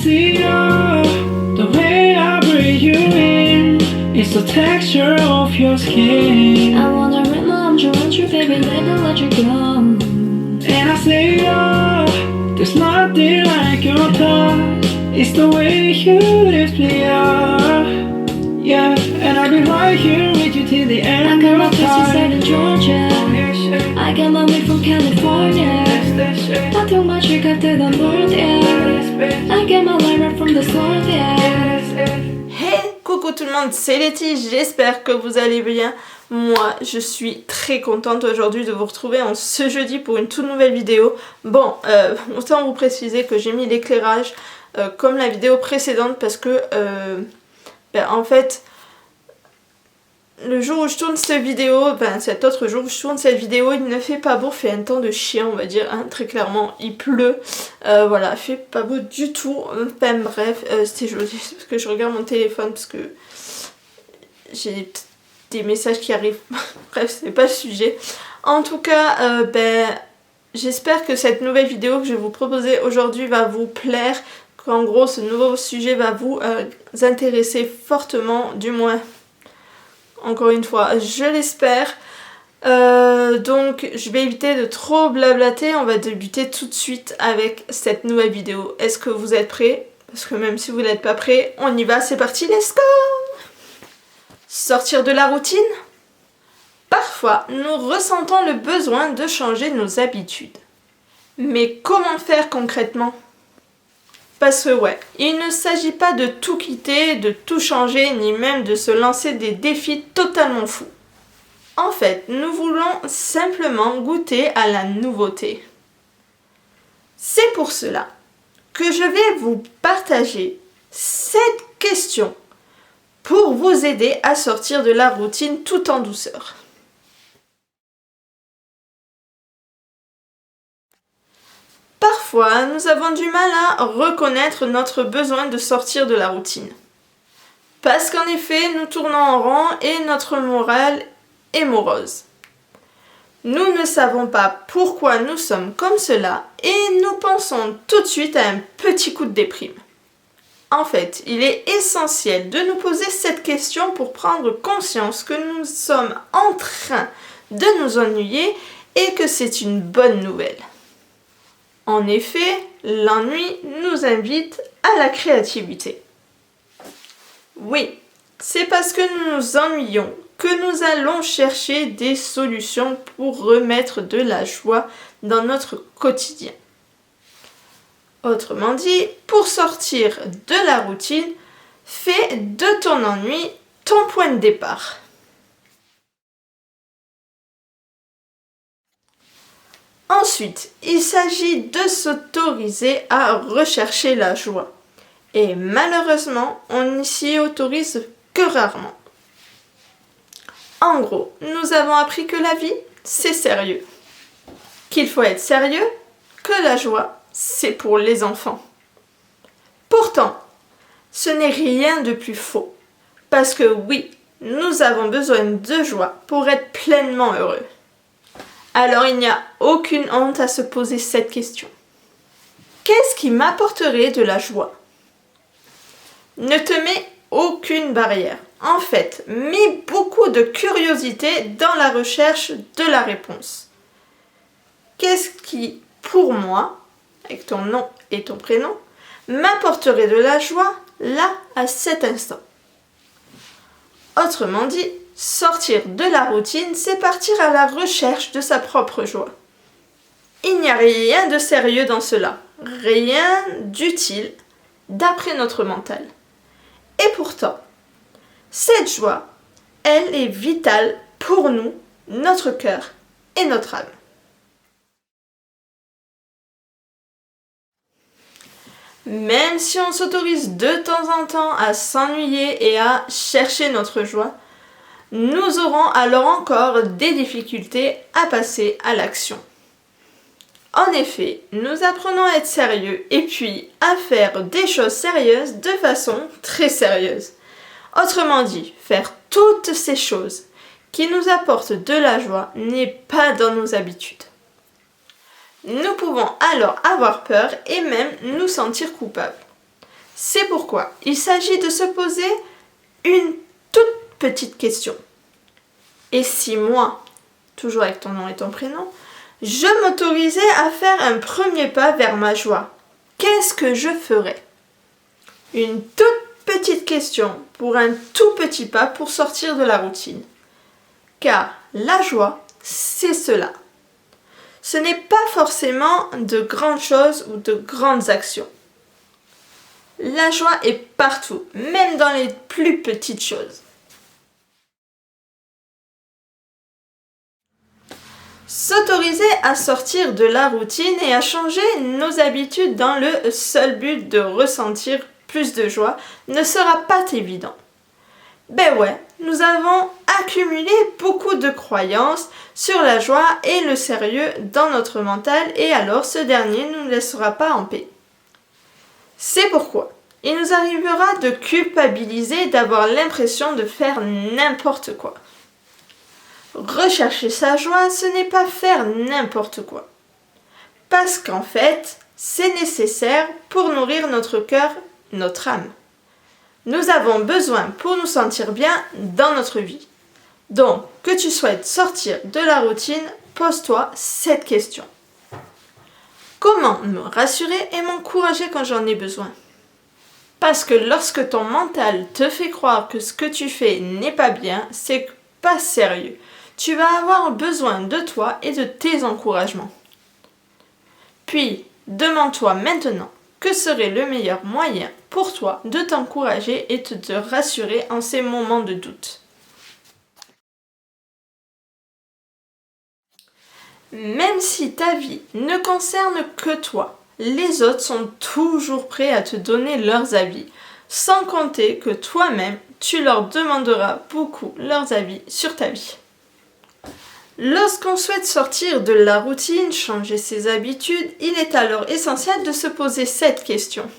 see the way I breathe you in. It's the texture of your skin. I wanna remind you, baby, never let you go. And I say, there's nothing like your touch. It's the way you lift me up. Yeah, and I'll be right here with you till the end I got my of place inside time. in Georgia. I got my way from California. I took my trick after the north, yeah. I get my line right from the north, yeah. Hey, coucou tout le monde, c'est Letty, j'espère que vous allez bien. Moi, je suis très contente aujourd'hui de vous retrouver en ce jeudi pour une toute nouvelle vidéo. Bon, autant vous préciser que j'ai mis l'éclairage comme la vidéo précédente parce que, en fait, le jour où je tourne cette vidéo, cet autre jour où je tourne cette vidéo, il ne fait pas beau, fait un temps de chien, on va dire, hein, très clairement, il pleut, voilà, fait pas beau du tout, bref, c'était joli, parce que je regarde mon téléphone, parce que j'ai des messages qui arrivent, bref, c'est pas le sujet. En tout cas, j'espère que cette nouvelle vidéo que je vais vous proposer aujourd'hui va vous plaire, qu'en gros, ce nouveau sujet va vous intéresser fortement, du moins. Encore une fois, je l'espère. Donc, je vais éviter de trop blablater. On va débuter tout de suite avec cette nouvelle vidéo. Est-ce que vous êtes prêts? Parce que même si vous n'êtes pas prêts, on y va, c'est parti, let's go! Sortir de la routine? Parfois, nous ressentons le besoin de changer nos habitudes. Mais comment faire concrètement? Parce que ouais, il ne s'agit pas de tout quitter, de tout changer, ni même de se lancer des défis totalement fous. En fait, nous voulons simplement goûter à la nouveauté. C'est pour cela que je vais vous partager 7 questions pour vous aider à sortir de la routine tout en douceur. Parfois, nous avons du mal à reconnaître notre besoin de sortir de la routine. Parce qu'en effet, nous tournons en rond et notre morale est morose. Nous ne savons pas pourquoi nous sommes comme cela et nous pensons tout de suite à un petit coup de déprime. En fait, il est essentiel de nous poser cette question pour prendre conscience que nous sommes en train de nous ennuyer et que c'est une bonne nouvelle. En effet, l'ennui nous invite à la créativité. Oui, c'est parce que nous nous ennuyons que nous allons chercher des solutions pour remettre de la joie dans notre quotidien. Autrement dit, pour sortir de la routine, fais de ton ennui ton point de départ. Ensuite, il s'agit de s'autoriser à rechercher la joie. Et malheureusement, on n'y s'y autorise que rarement. En gros, nous avons appris que la vie, c'est sérieux. Qu'il faut être sérieux, que la joie, c'est pour les enfants. Pourtant, ce n'est rien de plus faux. Parce que oui, nous avons besoin de joie pour être pleinement heureux. Alors il n'y a aucune honte à se poser cette question. Qu'est-ce qui m'apporterait de la joie? Ne te mets aucune barrière. En fait, mets beaucoup de curiosité dans la recherche de la réponse. Qu'est-ce qui, pour moi, avec ton nom et ton prénom, m'apporterait de la joie là, à cet instant? Autrement dit, sortir de la routine, c'est partir à la recherche de sa propre joie. Il n'y a rien de sérieux dans cela, rien d'utile d'après notre mental. Et pourtant, cette joie, elle est vitale pour nous, notre cœur et notre âme. Même si on s'autorise de temps en temps à s'ennuyer et à chercher notre joie, nous aurons alors encore des difficultés à passer à l'action. En effet, nous apprenons à être sérieux et puis à faire des choses sérieuses de façon très sérieuse. Autrement dit, faire toutes ces choses qui nous apportent de la joie n'est pas dans nos habitudes. Nous pouvons alors avoir peur et même nous sentir coupables. C'est pourquoi il s'agit de se poser une toute petite question. Et si moi, toujours avec ton nom et ton prénom, je m'autorisais à faire un premier pas vers ma joie, qu'est-ce que je ferais? Une toute petite question pour un tout petit pas pour sortir de la routine. Car la joie, c'est cela. Ce n'est pas forcément de grandes choses ou de grandes actions. La joie est partout, même dans les plus petites choses. S'autoriser à sortir de la routine et à changer nos habitudes dans le seul but de ressentir plus de joie ne sera pas évident. Ben ouais, nous avons accumulé beaucoup de croyances sur la joie et le sérieux dans notre mental et alors ce dernier ne nous laissera pas en paix. C'est pourquoi il nous arrivera de culpabiliser, d'avoir l'impression de faire n'importe quoi. Rechercher sa joie, ce n'est pas faire n'importe quoi. Parce qu'en fait, c'est nécessaire pour nourrir notre cœur, notre âme. Nous avons besoin pour nous sentir bien dans notre vie. Donc, que tu souhaites sortir de la routine, pose-toi cette question. Comment me rassurer et m'encourager quand j'en ai besoin? Parce que lorsque ton mental te fait croire que ce que tu fais n'est pas bien, c'est pas sérieux. Tu vas avoir besoin de toi et de tes encouragements. Puis, demande-toi maintenant que serait le meilleur moyen pour toi de t'encourager et de te rassurer en ces moments de doute. Même si ta vie ne concerne que toi, les autres sont toujours prêts à te donner leurs avis, sans compter que toi-même, tu leur demanderas beaucoup leurs avis sur ta vie. Lorsqu'on souhaite sortir de la routine, changer ses habitudes, il est alors essentiel de se poser cette question.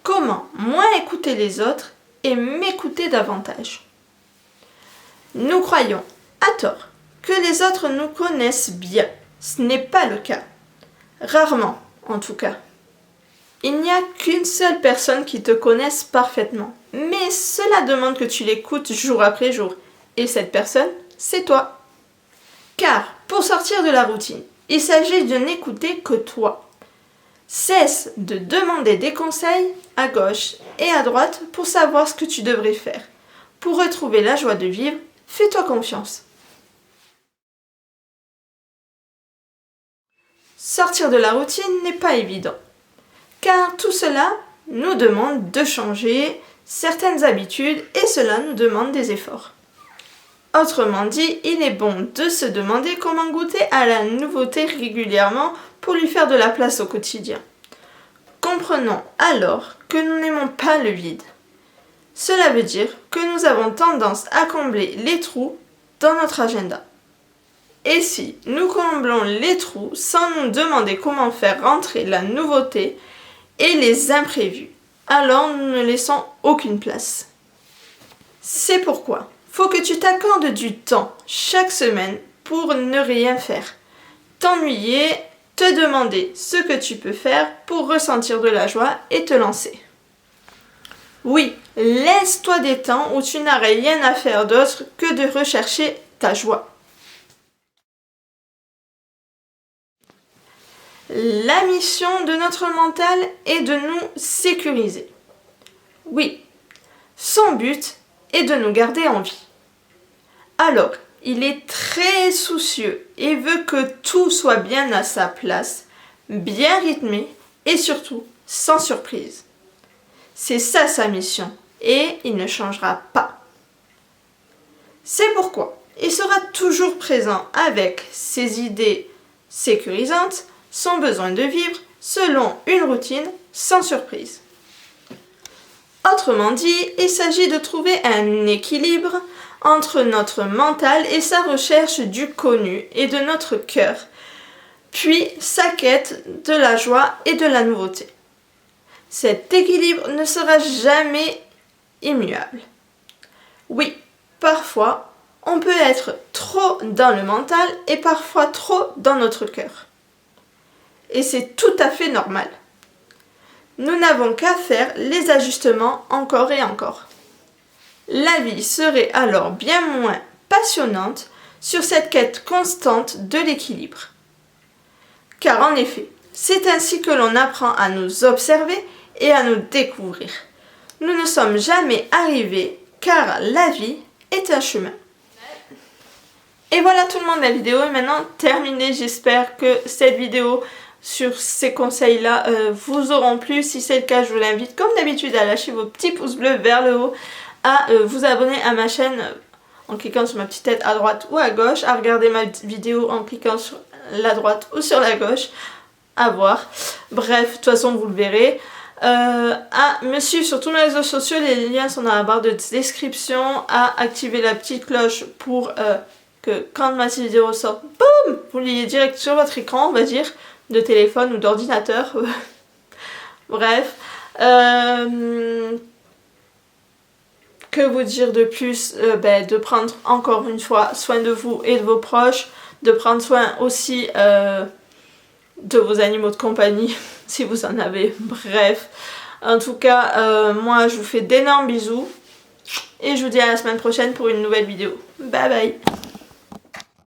Comment moins écouter les autres et m'écouter davantage? Nous croyons, à tort, que les autres nous connaissent bien. Ce n'est pas le cas. Rarement, en tout cas. Il n'y a qu'une seule personne qui te connaisse parfaitement. Mais cela demande que tu l'écoutes jour après jour. Et cette personne, c'est toi. Car, pour sortir de la routine, il s'agit de n'écouter que toi. Cesse de demander des conseils à gauche et à droite pour savoir ce que tu devrais faire. Pour retrouver la joie de vivre, fais-toi confiance. Sortir de la routine n'est pas évident, car tout cela nous demande de changer certaines habitudes et cela nous demande des efforts. Autrement dit, il est bon de se demander comment goûter à la nouveauté régulièrement pour lui faire de la place au quotidien. Comprenons alors que nous n'aimons pas le vide. Cela veut dire que nous avons tendance à combler les trous dans notre agenda. Et si nous comblons les trous sans nous demander comment faire rentrer la nouveauté et les imprévus, alors nous ne laissons aucune place. C'est pourquoi faut que tu t'accordes du temps chaque semaine pour ne rien faire, t'ennuyer, te demander ce que tu peux faire pour ressentir de la joie et te lancer. Oui, laisse-toi des temps où tu n'as rien à faire d'autre que de rechercher ta joie. La mission de notre mental est de nous sécuriser. Oui, son but est de nous garder en vie. Alors, il est très soucieux et veut que tout soit bien à sa place, bien rythmé et surtout sans surprise. C'est ça sa mission et il ne changera pas. C'est pourquoi il sera toujours présent avec ses idées sécurisantes, son besoin de vivre selon une routine sans surprise. Autrement dit, il s'agit de trouver un équilibre entre notre mental et sa recherche du connu et de notre cœur, puis sa quête de la joie et de la nouveauté. Cet équilibre ne sera jamais immuable. Oui, parfois, on peut être trop dans le mental et parfois trop dans notre cœur. Et c'est tout à fait normal. Nous n'avons qu'à faire les ajustements encore et encore. La vie serait alors bien moins passionnante sur cette quête constante de l'équilibre. Car en effet, c'est ainsi que l'on apprend à nous observer et à nous découvrir. Nous ne sommes jamais arrivés car la vie est un chemin. Et voilà tout le monde, la vidéo est maintenant terminée. J'espère que cette vidéo sur ces conseils-là vous auront plu. Si c'est le cas, je vous l'invite comme d'habitude à lâcher vos petits pouces bleus vers le haut, à vous abonner à ma chaîne en cliquant sur ma petite tête à droite ou à gauche, à regarder ma vidéo en cliquant sur la droite ou sur la gauche, à voir. Bref, de toute façon vous le verrez. À me suivre sur tous mes réseaux sociaux, les liens sont dans la barre de description, à activer la petite cloche pour que quand ma vidéo sort, boum, vous l'ayez direct sur votre écran, on va dire, de téléphone ou d'ordinateur. Bref. Que vous dire de plus? De prendre encore une fois soin de vous et de vos proches, de prendre soin aussi de vos animaux de compagnie si vous en avez. Bref, en tout cas, moi je vous fais d'énormes bisous et je vous dis à la semaine prochaine pour une nouvelle vidéo. Bye bye.